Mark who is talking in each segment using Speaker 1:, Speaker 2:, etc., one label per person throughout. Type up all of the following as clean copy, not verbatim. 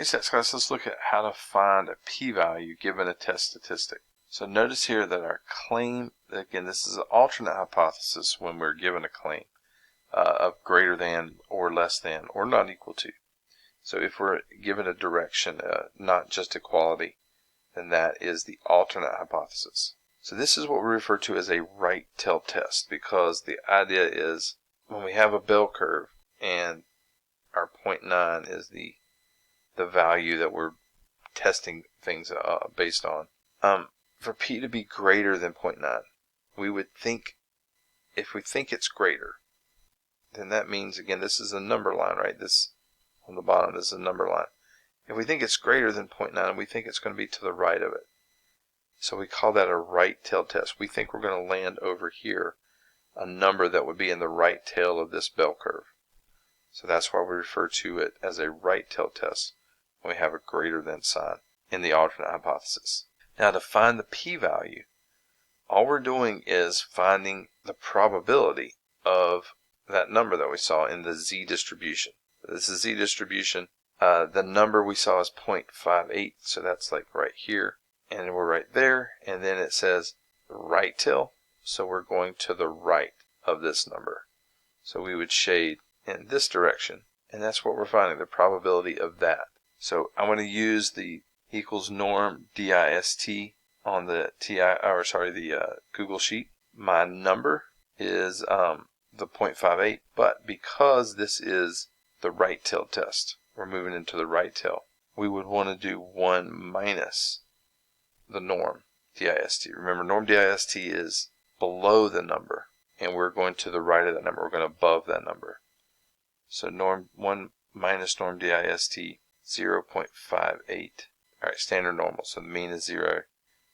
Speaker 1: Next class, let's look at how to find a p-value given a test statistic. So notice here that our claim, again, this is an alternate hypothesis when we're given a claim of greater than or less than or not equal to. So if we're given a direction, not just equality, then that is the alternate hypothesis. So this is what we refer to as a right tail test, because the idea is when we have a bell curve and our 0.9 is the value that we're testing things based on. For p to be greater than 0.9, we would think, if we think it's greater, then that means, again, this is a number line, right? This on the bottom, this is a number line. If we think it's greater than 0.9, we think it's going to be to the right of it. So we call that a right tail test. We think we're going to land over here, a number that would be in the right tail of this bell curve. So that's why we refer to it as a right tail test when we have a greater than sign in the alternate hypothesis. Now to find the p-value, all we're doing is finding the probability of that number that we saw in the z distribution. This is z distribution. The number we saw is 0.58, so that's like right here, and we're right there, and then it says right tail, so we're going to the right of this number. So we would shade in this direction, and that's what we're finding, the probability of that. So I'm going to use the equals norm dist on the Google sheet. My number is the 0.58, but because this is the right tail test, we're moving into the right tail, we would want to do 1 minus the norm dist. Remember, norm dist is below the number, and we're going to the right of that number. We're going above that number. So norm 1 minus norm dist 0.58. Alright, standard normal, so the mean is 0.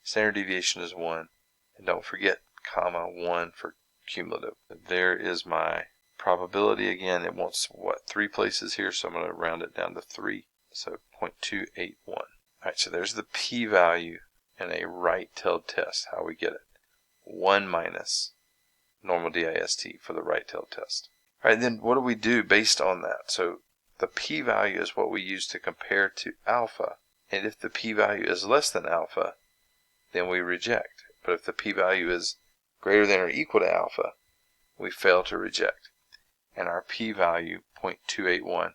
Speaker 1: Standard deviation is 1. And don't forget, comma 1 for cumulative. There is my probability. Again, it wants, 3 places here, so I'm going to round it down to 3. So 0.281. Alright, so there's the p-value in a right-tailed test, how we get it. 1 minus normal dist for the right-tailed test. Alright, then what do we do based on that? So the p-value is what we use to compare to alpha. And if the p-value is less than alpha, then we reject. But if the p-value is greater than or equal to alpha, we fail to reject. And our p-value, 0.281,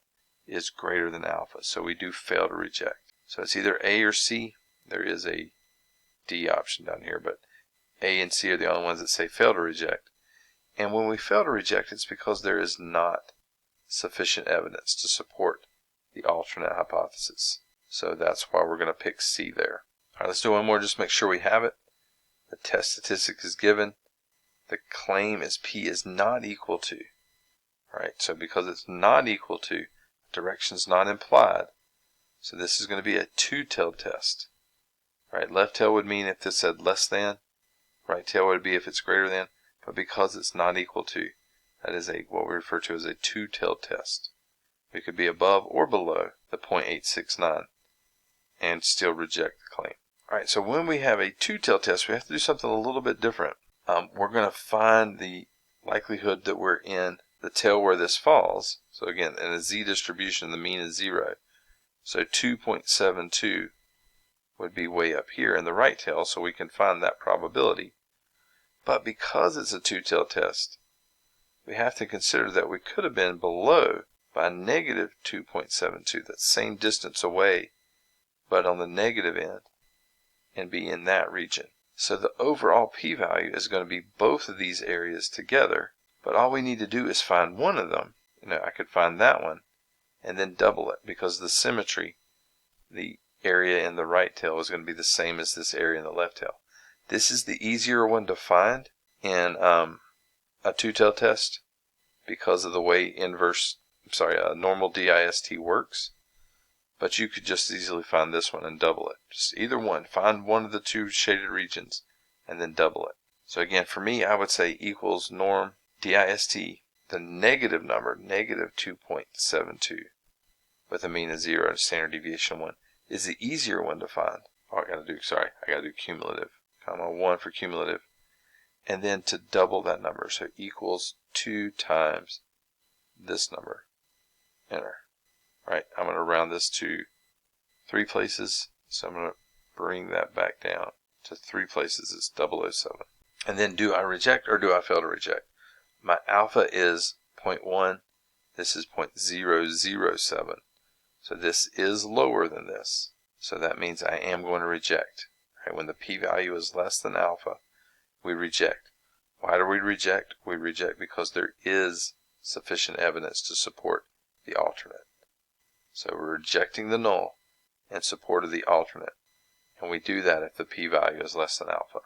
Speaker 1: is greater than alpha, so we do fail to reject. So it's either A or C. There is a D option down here, but A and C are the only ones that say fail to reject. And when we fail to reject, it's because there is not sufficient evidence to support the alternate hypothesis. So that's why we're going to pick C there. All right, let's do one more, just make sure we have it. The test statistic is given. The claim is P is not equal to. Right, so because it's not equal to, direction is not implied. So this is going to be a two-tailed test. Right, left tail would mean if this said less than. Right tail would be if it's greater than. But because it's not equal to, that is what we refer to as a two-tailed test. We could be above or below the 0.869 and still reject the claim. Alright, so when we have a two-tailed test, we have to do something a little bit different. We're going to find the likelihood that we're in the tail where this falls. So again, in a z distribution, the mean is 0. So 2.72 would be way up here in the right tail, so we can find that probability. But because it's a two-tailed test, we have to consider that we could have been below by negative 2.72, that same distance away, but on the negative end, and be in that region. So the overall p-value is going to be both of these areas together, but all we need to do is find one of them. I could find that one, and then double it, because the symmetry, the area in the right tail is going to be the same as this area in the left tail. This is the easier one to find in a two-tailed test because of the way normal dist works. But you could just easily find this one and double it. Just either one. Find one of the two shaded regions and then double it. So again, for me, I would say equals norm dist, the negative number, negative 2.72, with a mean of 0 and standard deviation 1, is the easier one to find. I got to do cumulative, comma 1 for cumulative, and then to double that number, so equals 2 times this number. Enter. Right, I'm going to round this to 3 places, so I'm going to bring that back down to 3 places. It's 007. And then do I reject or do I fail to reject? My alpha is 0.1. This is 0.007. So this is lower than this. So that means I am going to reject. Right? When the p-value is less than alpha, we reject. Why do we reject? We reject because there is sufficient evidence to support the alternate. So we're rejecting the null in support of the alternate. And we do that if the p-value is less than alpha.